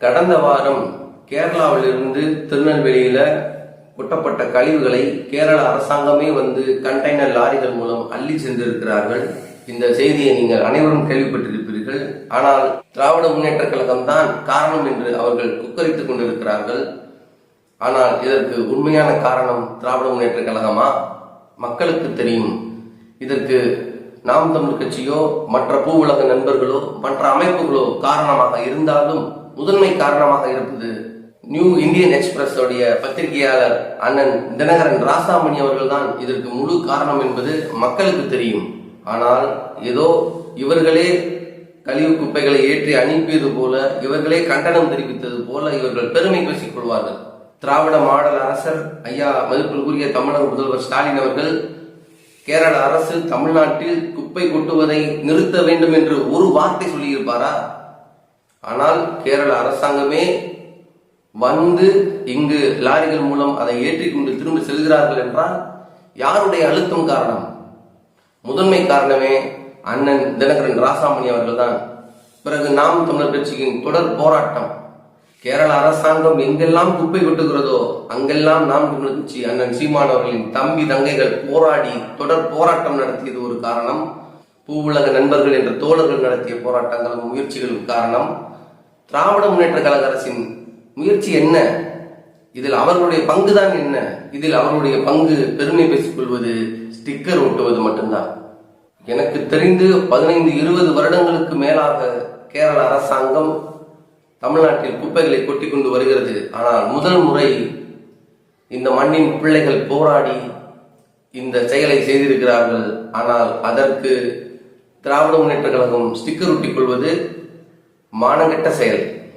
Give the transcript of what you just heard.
கடந்த வாரம் கேரளாவிலிருந்து திருநெல்வேலியில கொட்டப்பட்ட கழிவுகளை கேரள அரசாங்கமே வந்து கண்டெய்னர் லாரிகள் மூலம் அள்ளி சென்றிருக்கிறார்கள். இந்த செய்தியை நீங்கள் அனைவரும் கேள்விப்பட்டிருப்பீர்கள். ஆனால் திராவிட முன்னேற்ற கழகம் தான் காரணம் என்று அவர்கள் குக்கரித்துக் கொண்டிருக்கிறார்கள். ஆனால் இதற்கு உண்மையான காரணம் திராவிட முன்னேற்ற கழகமா? மக்களுக்கு தெரியும். இதற்கு நாம் தமிழ் கட்சியோ மற்ற பூ உலக நண்பர்களோ மற்ற அமைப்புகளோ காரணமாக இருந்தாலும் முதன்மை காரணமாக இருப்பது நியூ இந்தியன் எக்ஸ்பிரஸ் உடைய பத்திரிகையாளர் அண்ணன் தினகரன் ராசாமணி அவர்கள் தான் இதற்கு முழு காரணம் என்பது மக்களுக்கு தெரியும். ஆனால் ஏதோ இவர்களே கழிவு குப்பைகளை ஏற்றி அனுப்பியது போல, இவர்களே கண்டனம் தெரிவித்தது போல இவர்கள் பெருமை பேசிக் கொள்வார்கள். திராவிட மாடல் அரசர் ஐயா மதிப்பிற்குரிய தமிழக முதல்வர் ஸ்டாலின் அவர்கள் கேரள அரசு தமிழ்நாட்டில் குப்பை கொட்டுவதை நிறுத்த வேண்டும் என்று ஒரு வார்த்தை சொல்லியிருப்பாரா? ஆனால் கேரள அரசாங்கமே வந்து இங்கு லாரிகள் மூலம் அதை ஏற்றிக்கொண்டு திரும்ப செல்கிறார்கள் என்றால் யாருடைய அழுத்தம் காரணம்? முதன்மை காரணமே அண்ணன் தினகரன் ராசாமணி அவர்கள் தான். பிறகு நாம் தமிழர் கட்சியின் தொடர் போராட்டம். கேரள அரசாங்கம் எங்கெல்லாம் குப்பை கொட்டுகிறதோ அங்கெல்லாம் நாம் தமிழர் கட்சி அண்ணன் சீமான் அவர்களின் தம்பி தங்கைகள் போராடி தொடர் போராட்டம் நடத்தியது ஒரு காரணம். பூவுலக நண்பர்கள் என்ற தோழர்கள் நடத்திய போராட்டங்களும் முயற்சிகளும் காரணம். திராவிட முன்னேற்ற கழக அரசின் முயற்சி என்ன? இதில் அவர்களுடைய பங்குதான் என்ன? இதில் அவர்களுடைய பங்கு பெருமை பேசிக் கொள்வது, ஸ்டிக்கர் ஒட்டுவது மட்டும்தான். எனக்கு தெரிந்து 15-20 வருடங்களுக்கு மேலாக கேரள அரசாங்கம் தமிழ்நாட்டில் குப்பைகளை கொட்டி கொண்டு வருகிறது. ஆனால் முதல் முறை இந்த மண்ணின் பிள்ளைகள் போராடி இந்த செயலை செய்திருக்கிறார்கள். ஆனால் அதற்கு திராவிட முன்னேற்ற கழகம் ஸ்டிக்கர் ஒட்டிக் கொள்வது மானங்கெட்ட செயல்.